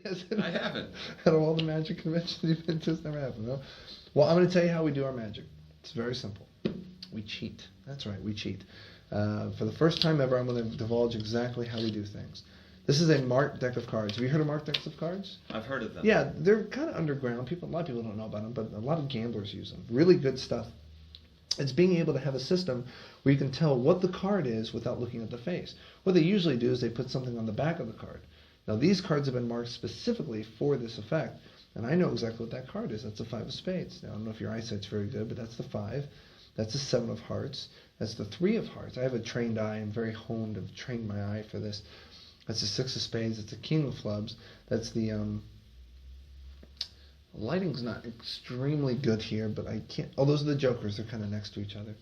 Yes, I haven't. Out of all the magic conventions you've been to, it's never happened, no? Well, I'm going to tell you how we do our magic. It's very simple. We cheat. That's right, we cheat. For the first time ever, I'm going to divulge exactly how we do things. This is a marked deck of cards. Have you heard of marked decks of cards? I've heard of them. Yeah, they're kind of underground. A lot of people don't know about them, but a lot of gamblers use them. Really good stuff. It's being able to have a system where you can tell what the card is without looking at the face. What they usually do is they put something on the back of the card. Now, these cards have been marked specifically for this effect, and I know exactly what that card is. That's the 5 of spades. Now, I don't know if your eyesight's very good, but that's the 5. That's the 7 of hearts. That's the 3 of hearts. I have a trained eye. I'm very honed. I've trained my eye for this. That's the 6 of spades. It's the king of clubs. That's the lighting's not extremely good here, but I can't. Oh, those are the jokers. They're kind of next to each other.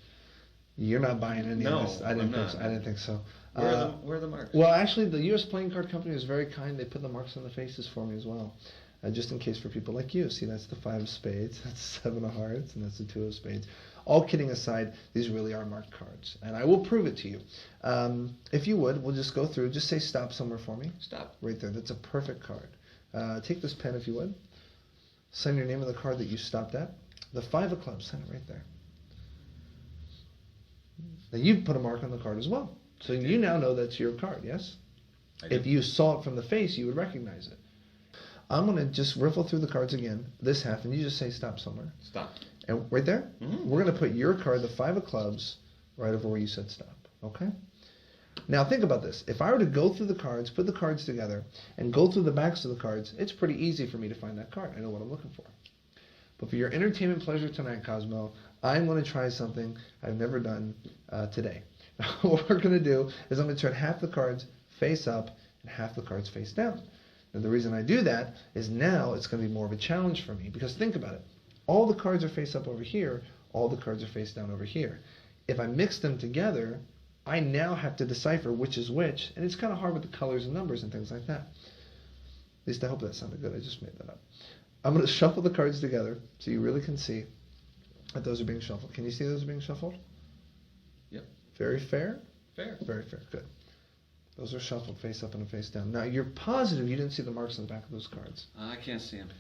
You're not buying any of this. I didn't think so. Where are the marks? Well, actually, the U.S. Playing Card Company is very kind. They put the marks on the faces for me as well, just in case for people like you. See, that's the 5 of spades. That's the 7 of hearts, and that's the 2 of spades. All kidding aside, these really are marked cards, and I will prove it to you. If you would, we'll just go through. Just say stop somewhere for me. Stop. Right there. That's a perfect card. Take this pen if you would. Sign your name on the card that you stopped at. The 5 of clubs, sign it right there. Now you put a mark on the card as well. So you now know that's your card, yes? If you saw it from the face, you would recognize it. I'm going to just riffle through the cards again, this half, and you just say stop somewhere. Stop. And right there, we're going to put your card, the 5 of clubs, right over where you said stop, okay? Now think about this. If I were to go through the cards, put the cards together, and go through the backs of the cards, it's pretty easy for me to find that card. I know what I'm looking for. But for your entertainment pleasure tonight, Cosmo, I'm going to try something I've never done today. What we're going to do is I'm going to turn half the cards face up and half the cards face down. Now the reason I do that is now it's going to be more of a challenge for me, because think about it. All the cards are face up over here, all the cards are face down over here. If I mix them together, I now have to decipher which is which, and it's kind of hard with the colors and numbers and things like that. At least I hope that sounded good. I just made that up. I'm going to shuffle the cards together so you really can see that those are being shuffled. Can you see those are being shuffled? Yep. Very fair? Fair. Very fair. Good. Those are shuffled face up and face down. Now, you're positive you didn't see the marks on the back of those cards. I can't see them.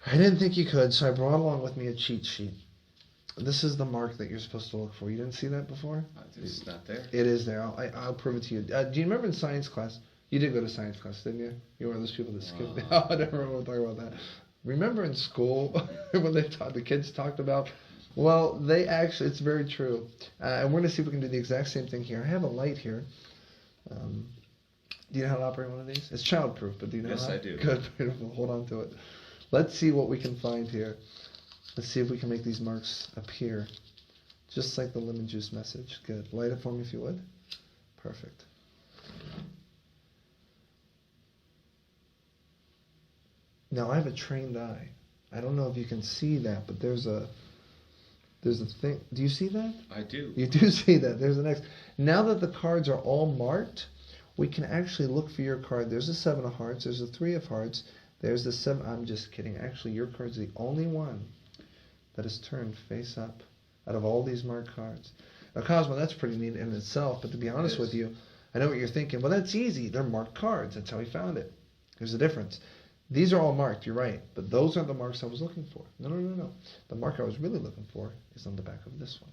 I didn't think you could, so I brought along with me a cheat sheet. This is the mark that you're supposed to look for. You didn't see that before? It's not there. It is there. I'll prove it to you. Do you remember in science class? You did go to science class, didn't you? You were one of those people that skipped. Oh, I never remember talking about that. Remember in school when the kids talked about? Well, they actually, it's very true. And we're going to see if we can do the exact same thing here. I have a light here. Do you know how to operate one of these? It's childproof, but do you know how? Yes, I do. Good, beautiful. Hold on to it. Let's see what we can find here. Let's see if we can make these marks appear. Just like the lemon juice message. Good. Light it for me if you would. Perfect. Now I have a trained eye. I don't know if you can see that, but there's a thing. Do you see that? I do. You do see that. There's an X. Now that the cards are all marked, we can actually look for your card. There's a 7 of hearts. There's a 3 of hearts. There's the 7. I'm just kidding. Actually, your card's the only one that is turned face up out of all these marked cards. Now, Cosmo, that's pretty neat in itself, but to be honest with you, I know what you're thinking. Well, that's easy. They're marked cards. That's how we found it. There's a difference. These are all marked, you're right, but those aren't the marks I was looking for. No. The mark I was really looking for is on the back of this one.